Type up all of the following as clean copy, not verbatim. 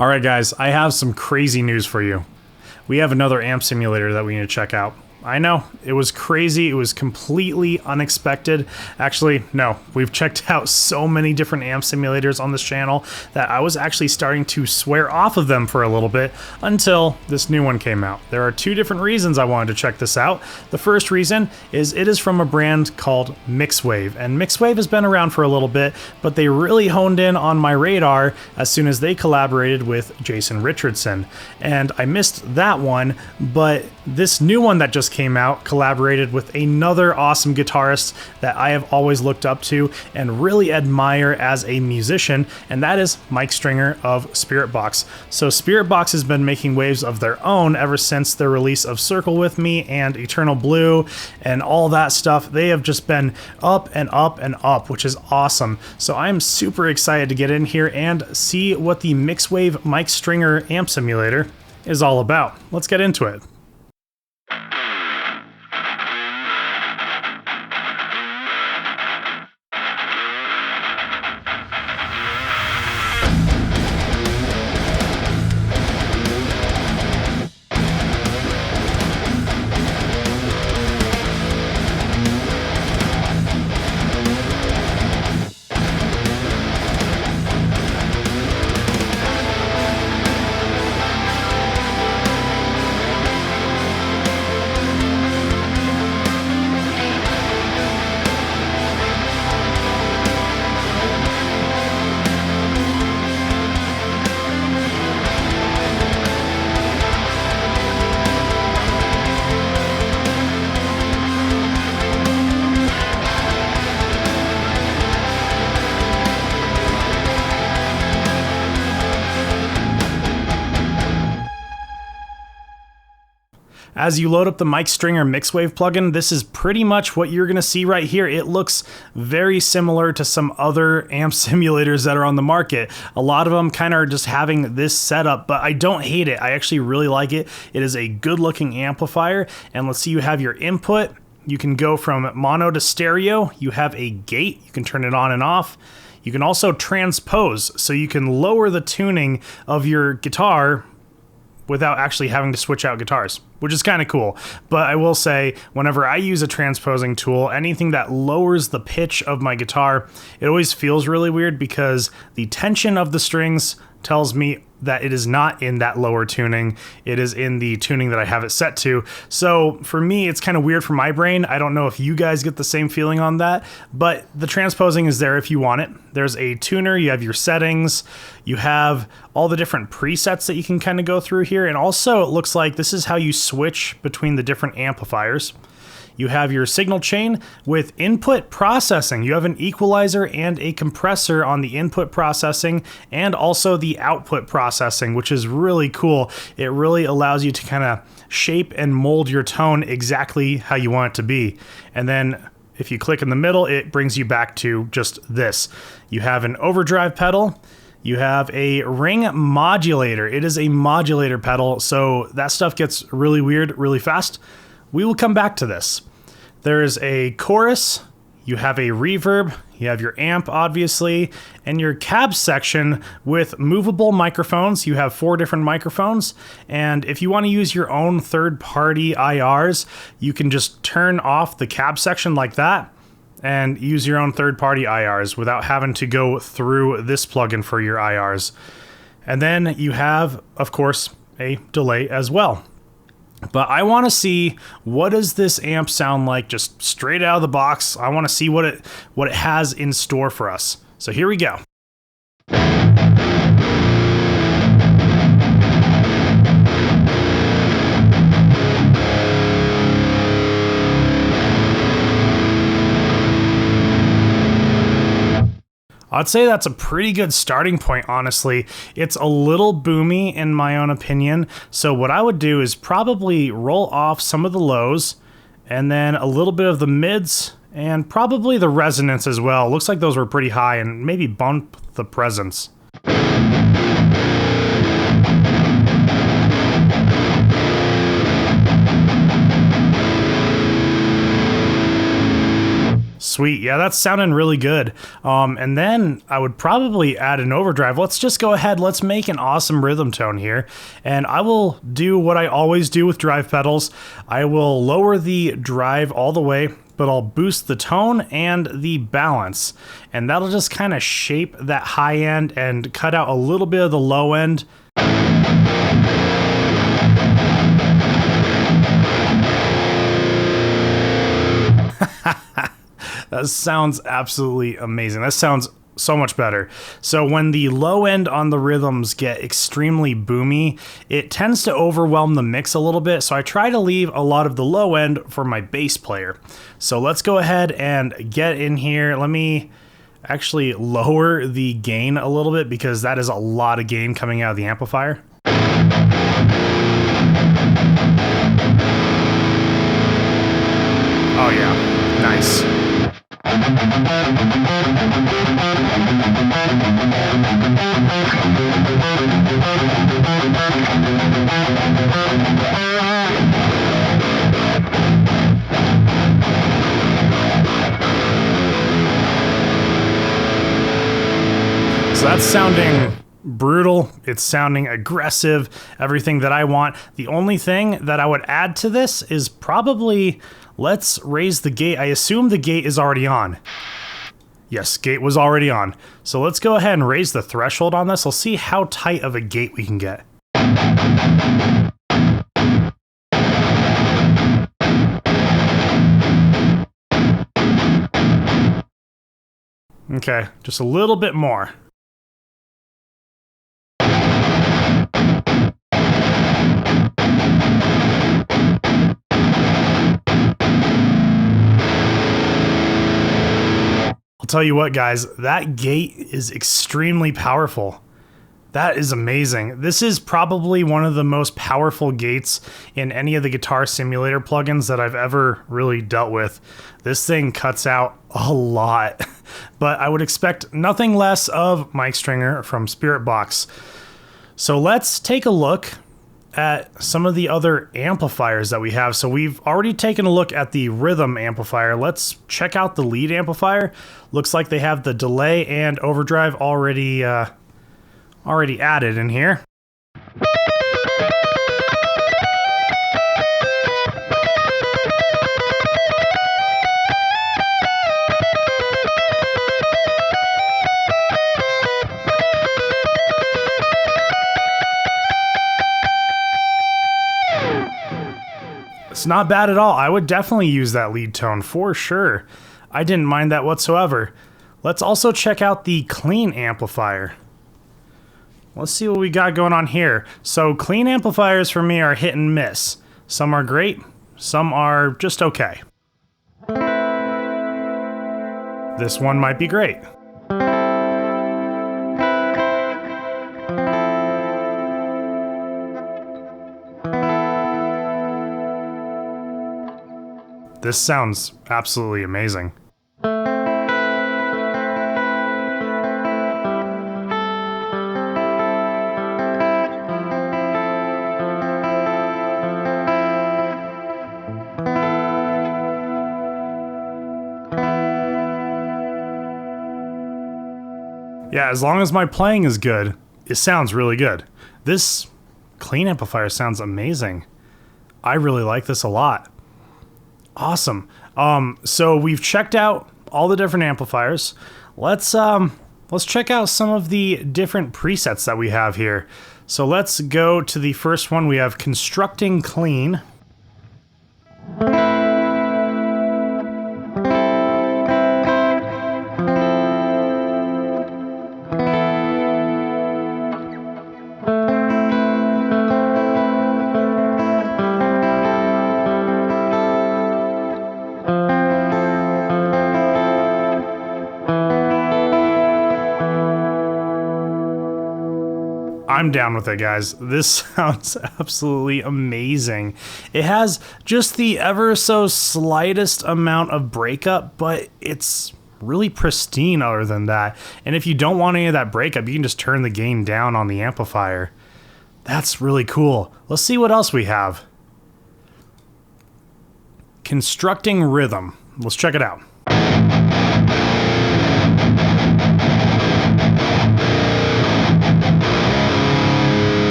Alright guys, I have some crazy news for you. We have another amp simulator that we need to check out. I know, it was crazy, it was completely unexpected. Actually, no, we've checked out so many different amp simulators on this channel that I was actually starting to swear off of them for a little bit until this new one came out. There are two different reasons I wanted to check this out. The first reason is it is from a brand called Mixwave, and Mixwave has been around for a little bit, but they really honed in on my radar as soon as they collaborated with Jason Richardson. And I missed that one, but this new one that just came out collaborated with another awesome guitarist that I have always looked up to and really admire as a musician, and that is Mike Stringer of Spiritbox. So Spiritbox has been making waves of their own ever since their release of Circle With Me and Eternal Blue and all that stuff. They have just been up and up and up, which is awesome. So I'm super excited to get in here and see what the Mixwave Mike Stringer amp simulator is all about. Let's get into it. As you load up the Mike Stringer Mixwave plugin, this is pretty much what you're going to see right here. It looks very similar to some other amp simulators that are on the market. A lot of them kind of are just having this setup, but I don't hate it. I actually really like it. It is a good looking amplifier, and let's see, you have your input. You can go from mono to stereo. You have a gate. You can turn it on and off. You can also transpose, so you can lower the tuning of your guitar without actually having to switch out guitars, which is kind of cool. But I will say, whenever I use a transposing tool, anything that lowers the pitch of my guitar, it always feels really weird because the tension of the strings tells me that it is not in that lower tuning. It is in the tuning that I have it set to. So for me, it's kind of weird for my brain. I don't know if you guys get the same feeling on that, but the transposing is there if you want it. There's a tuner, you have your settings, you have all the different presets that you can kind of go through here. And also it looks like this is how you switch between the different amplifiers. You have your signal chain with input processing. You have an equalizer and a compressor on the input processing and also the output processing, which is really cool. It really allows you to kind of shape and mold your tone exactly how you want it to be. And then if you click in the middle, it brings you back to just this. You have an overdrive pedal. You have a ring modulator. It is a modulator pedal, so that stuff gets really weird really fast. We will come back to this. There's a chorus, you have a reverb, you have your amp obviously, and your cab section with movable microphones. You have 4 different microphones, and if you want to use your own third-party IRs, you can just turn off the cab section like that and use your own third-party IRs without having to go through this plugin for your IRs. And then you have, of course, a delay as well. But I want to see, what does this amp sound like just straight out of the box. I want to see what it has in store for us. So here we go. I'd say that's a pretty good starting point, honestly. It's a little boomy in my own opinion, so what I would do is probably roll off some of the lows, and then a little bit of the mids, and probably the resonance as well. Looks like those were pretty high, and maybe bump the presence. Sweet. Yeah, that's sounding really good. And then I would probably add an overdrive. Let's just go ahead. Let's make an awesome rhythm tone here. And I will do what I always do with drive pedals. I will lower the drive all the way, but I'll boost the tone and the balance. And that'll just kind of shape that high end and cut out a little bit of the low end. That sounds absolutely amazing. That sounds so much better. So when the low end on the rhythms get extremely boomy, it tends to overwhelm the mix a little bit. So I try to leave a lot of the low end for my bass player. So let's go ahead and get in here. Let me actually lower the gain a little bit because that is a lot of gain coming out of the amplifier. Oh yeah, nice. So that's sounding brutal, it's sounding aggressive, everything that I want. The only thing that I would add to this is probably, let's raise the gate. I assume the gate is already on. Yes, gate was already on. So let's go ahead and raise the threshold on this. We'll see how tight of a gate we can get. Okay, just a little bit more. I'll tell you what, guys, that gate is extremely powerful. That is amazing. This is probably one of the most powerful gates in any of the guitar simulator plugins that I've ever really dealt with. This thing cuts out a lot, but I would expect nothing less of Mike Stringer from Spirit Box. So let's take a look at some of the other amplifiers that we have. So we've already taken a look at the rhythm amplifier. Let's check out the lead amplifier. Looks like they have the delay and overdrive already added in here. It's not bad at all. I would definitely use that lead tone for sure. I didn't mind that whatsoever. Let's also check out the clean amplifier. Let's see what we got going on here. So clean amplifiers for me are hit and miss. Some are great, some are just okay. This one might be great. This sounds absolutely amazing. Yeah, as long as my playing is good, it sounds really good. This clean amplifier sounds amazing. I really like this a lot. Awesome. So we've checked out all the different amplifiers. Let's check out some of the different presets that we have here. So let's go to the first one. We have Constructing Clean. I'm down with it, guys. This sounds absolutely amazing. It has just the ever so slightest amount of breakup, but it's really pristine other than that. And if you don't want any of that breakup, you can just turn the gain down on the amplifier. That's really cool. Let's see what else we have. Constructing Rhythm. Let's check it out.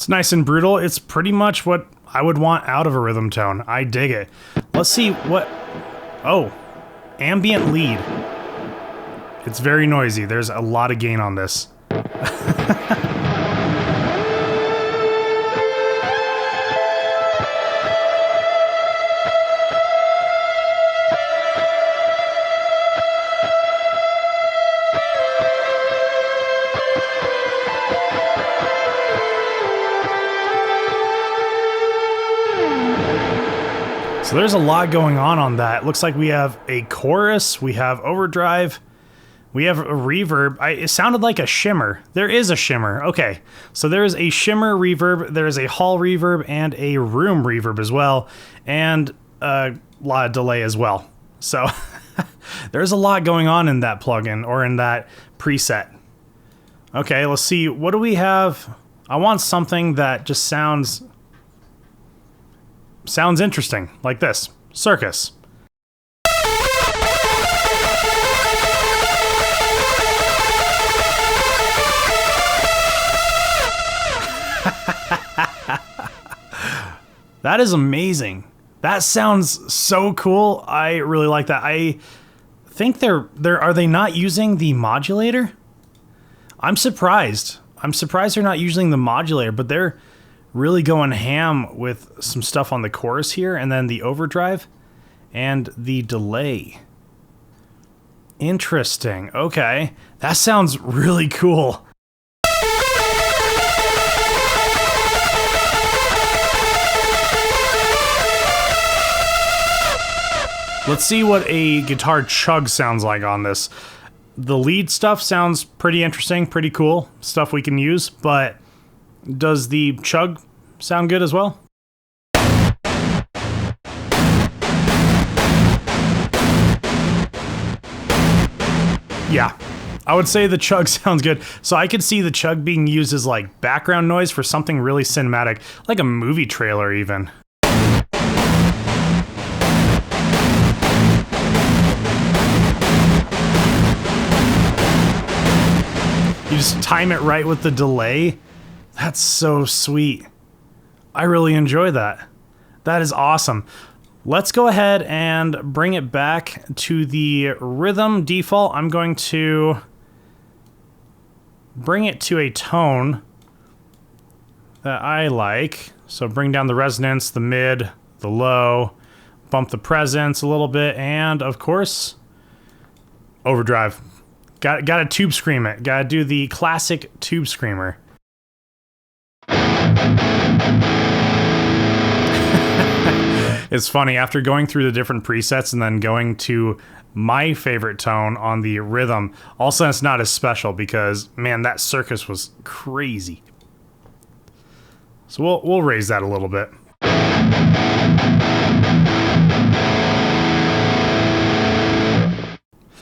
It's nice and brutal. It's pretty much what I would want out of a rhythm tone. I dig it. Let's see what... Oh, ambient lead. It's very noisy. There's a lot of gain on this. So there's a lot going on that. Looks like we have a chorus, we have overdrive, we have a reverb. It sounded like a shimmer. There is a shimmer. Okay, so there is a shimmer reverb, there is a hall reverb, and a room reverb as well, and a lot of delay as well. So there's a lot going on in that plugin, or in that preset. Okay, let's see. What do we have? I want something that just sounds interesting, like this. Circus. That is amazing. That sounds so cool. I really like that. I think are they not using the modulator? I'm surprised. I'm surprised they're not using the modulator, but they're really going ham with some stuff on the chorus here, and then the overdrive and the delay. Interesting. Okay, that sounds really cool. Let's see what a guitar chug sounds like on this. The lead stuff sounds pretty interesting, pretty cool, stuff we can use, but does the chug sound good as well? Yeah, I would say the chug sounds good. So I could see the chug being used as like background noise for something really cinematic, like a movie trailer even. You just time it right with the delay. That's so sweet. I really enjoy that. That is awesome. Let's go ahead and bring it back to the rhythm default. I'm going to bring it to a tone that I like. So bring down the resonance, the mid, the low, bump the presence a little bit, and of course, overdrive. Got to tube scream it. Got to do the classic tube screamer. It's funny, after going through the different presets and then going to my favorite tone on the rhythm, all of a sudden it's not as special because, man, that circus was crazy. So we'll raise that a little bit.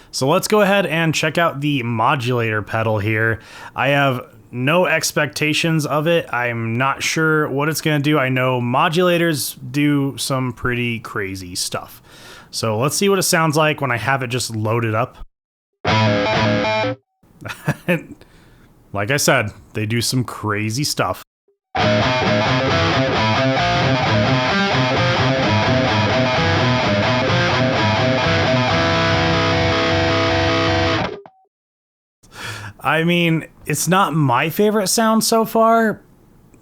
So let's go ahead and check out the modulator pedal here. I have no expectations of it. I'm not sure what it's going to do. I know modulators do some pretty crazy stuff. So let's see what it sounds like when I have it just loaded up. Like I said, they do some crazy stuff. I mean, it's not my favorite sound so far,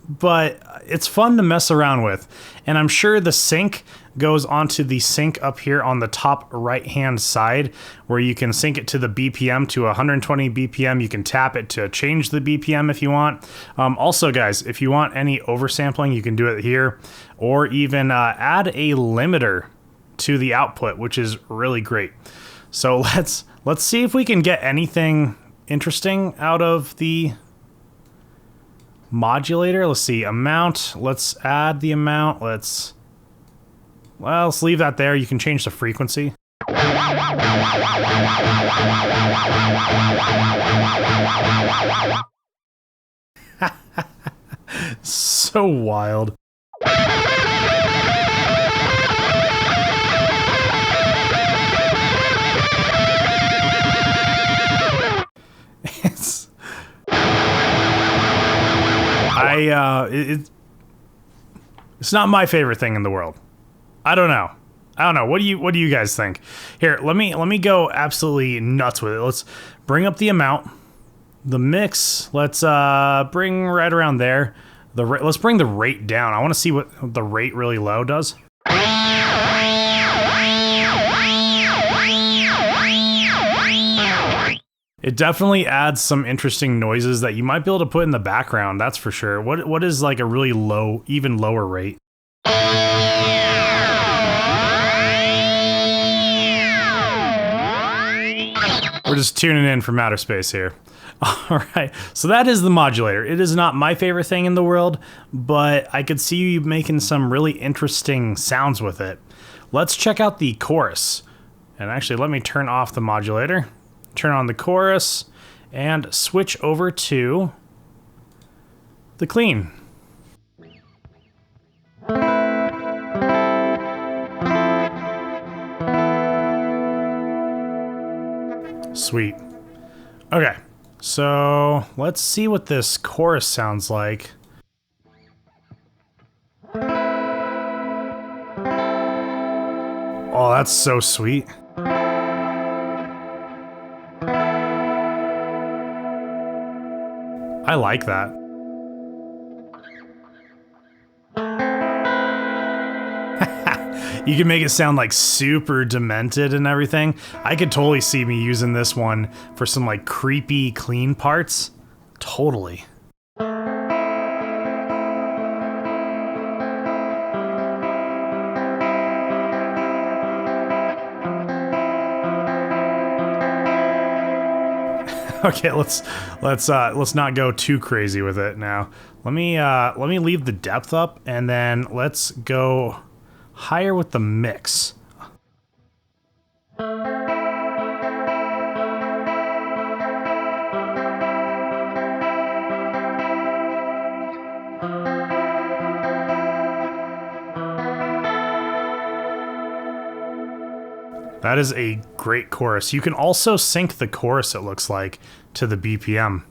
but it's fun to mess around with. And I'm sure the sync goes onto the sync up here on the top right-hand side, where you can sync it to the BPM to 120 BPM. You can tap it to change the BPM if you want. Also, guys, if you want any oversampling, you can do it here, or even add a limiter to the output, which is really great. So let's see if we can get anything interesting out of the modulator. Let's see, amount. Let's add the amount. Let's leave that there. You can change the frequency. So wild. It's not my favorite thing in the world. I don't know. What do you guys think? Here, let me go absolutely nuts with it. Let's bring up the amount. The mix, let's bring right around there. Let's bring the rate down. I want to see what the rate really low does. It definitely adds some interesting noises that you might be able to put in the background, that's for sure. What is like a really low, even lower rate? We're just tuning in from outer space here. All right, so that is the modulator. It is not my favorite thing in the world, but I could see you making some really interesting sounds with it. Let's check out the chorus. And actually, let me turn off the modulator, turn on the chorus, and switch over to the clean. Sweet. Okay, so let's see what this chorus sounds like. Oh, that's so sweet. I like that. You can make it sound like super demented and everything. I could totally see me using this one for some like creepy clean parts. Totally. Okay, let's not go too crazy with it now. Let me leave the depth up and then let's go higher with the mix. That is a great chorus. You can also sync the chorus, it looks like, to the BPM.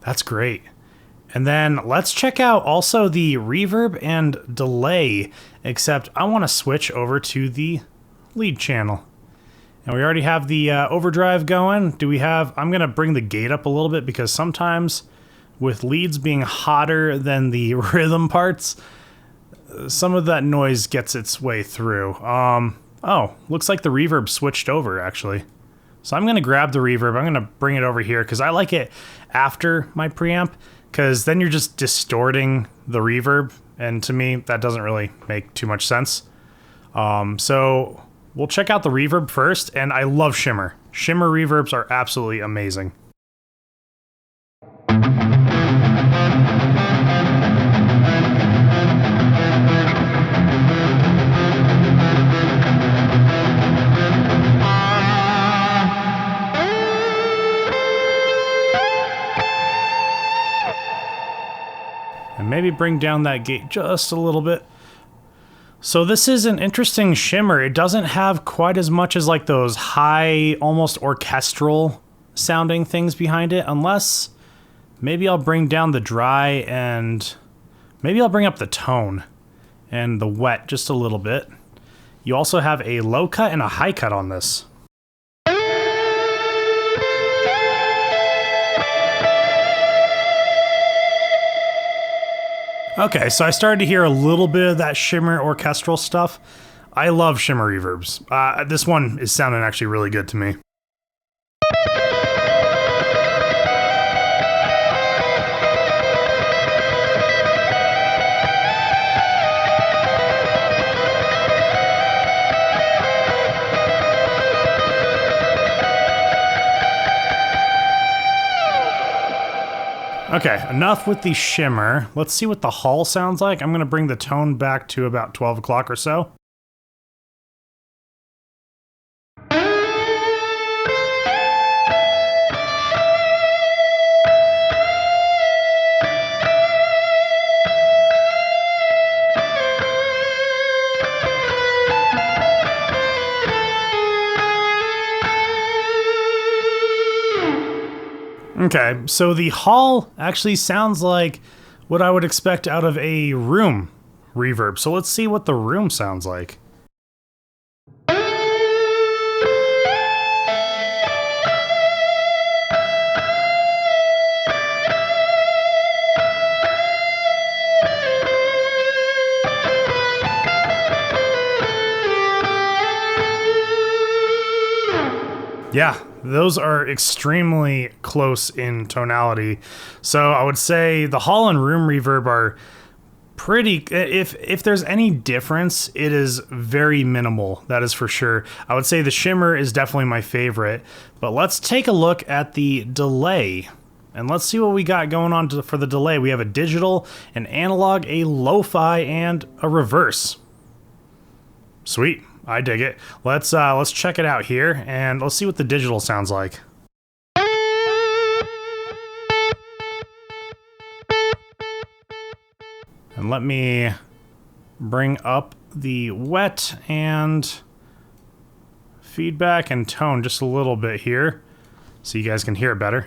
That's great. And then let's check out also the reverb and delay, except I want to switch over to the lead channel. And we already have the overdrive going. I'm going to bring the gate up a little bit because sometimes with leads being hotter than the rhythm parts, some of that noise gets its way through. Oh, looks like the reverb switched over actually. So I'm going to grab the reverb. I'm going to bring it over here because I like it after my preamp, because then you're just distorting the reverb, and to me that doesn't really make too much sense. So we'll check out the reverb first, and I love shimmer. Shimmer reverbs are absolutely amazing. And maybe bring down that gate just a little bit. So this is an interesting shimmer. It doesn't have quite as much as like those high, almost orchestral sounding things behind it, unless maybe I'll bring down the dry and maybe I'll bring up the tone and the wet just a little bit. You also have a low cut and a high cut on this. Okay, so I started to hear a little bit of that shimmer orchestral stuff. I love shimmer reverbs. This one is sounding actually really good to me. Okay, enough with the shimmer. Let's see what the hull sounds like. I'm gonna bring the tone back to about 12 o'clock or so. Okay, so the hull actually sounds like what I would expect out of a room reverb. So let's see what the room sounds like. Yeah, those are extremely close in tonality. So I would say the hall and room reverb are pretty, if there's any difference, it is very minimal, that is for sure. I would say the shimmer is definitely my favorite, but let's take a look at the delay. And let's see what we got going on for the delay. We have a digital, an analog, a lo-fi, and a reverse. Sweet. I dig it. Let's check it out here, and let's see what the digital sounds like. And let me bring up the wet and feedback and tone just a little bit here so you guys can hear it better.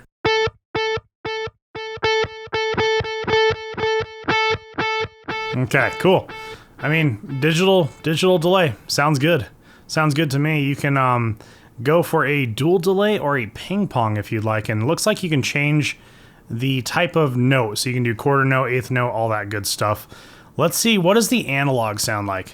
Okay, cool. I mean, digital delay sounds good. Sounds good to me. You can go for a dual delay or a ping pong if you'd like, and it looks like you can change the type of note, so you can do quarter note, eighth note, all that good stuff. Let's see, what does the analog sound like?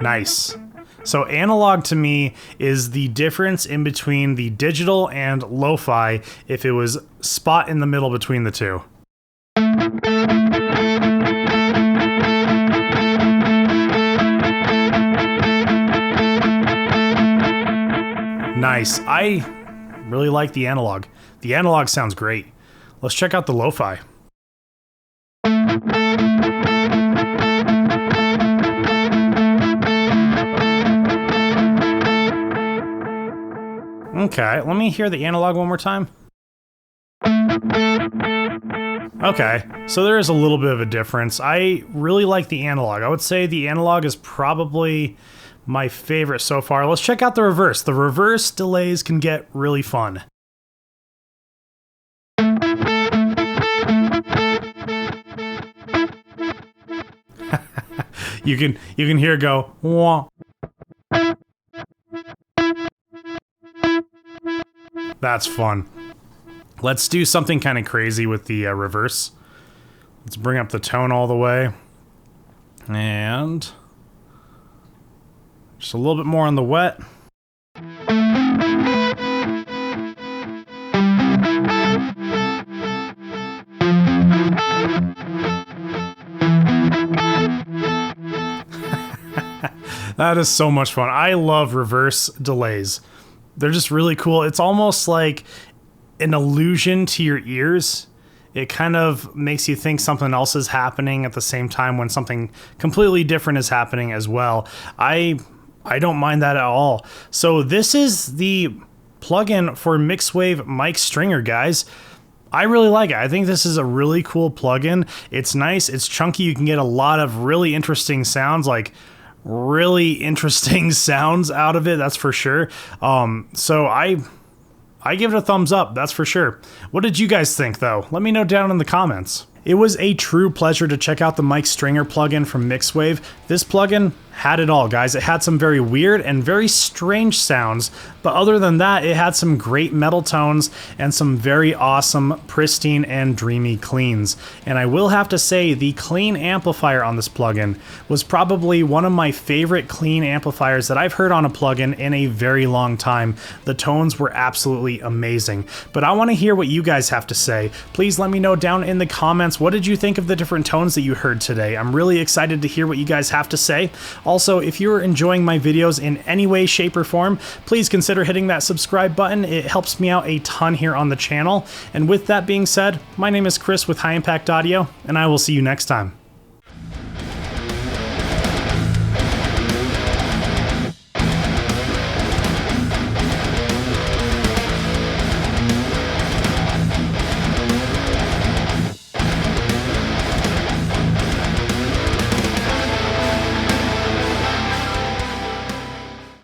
Nice. So analog to me is the difference in between the digital and lo-fi if it was spot in the middle between the two. Nice. I really like the analog. The analog sounds great. Let's check out the lo-fi. Okay, let me hear the analog one more time. Okay, so there is a little bit of a difference. I really like the analog. I would say the analog is probably my favorite so far. Let's check out the reverse. The reverse delays can get really fun. you can hear it go wah. That's fun. Let's do something kind of crazy with the reverse. Let's bring up the tone all the way. And just a little bit more on the wet. That is so much fun. I love reverse delays. They're just really cool. It's almost like an illusion to your ears. It kind of makes you think something else is happening at the same time when something completely different is happening as well. I don't mind that at all. So this is the plugin for Mixwave Mike Stringer, guys. I really like it. I think this is a really cool plugin. It's nice, it's chunky. You can get a lot of really interesting sounds, like really interesting sounds out of it, that's for sure. So I give it a thumbs up, that's for sure. What did you guys think, though? Let me know down in the comments. It was a true pleasure to check out the Mike Stringer plugin from Mixwave. This plugin had it all, guys. It had some very weird and very strange sounds, but other than that, it had some great metal tones and some very awesome pristine and dreamy cleans. And I will have to say, the clean amplifier on this plugin was probably one of my favorite clean amplifiers that I've heard on a plugin in a very long time. The tones were absolutely amazing. But I want to hear what you guys have to say. Please let me know down in the comments, what did you think of the different tones that you heard today? I'm really excited to hear what you guys have to say. Also, if you're enjoying my videos in any way, shape, or form, please consider hitting that subscribe button. It helps me out a ton here on the channel. And with that being said, my name is Chris with High Impact Audio, and I will see you next time.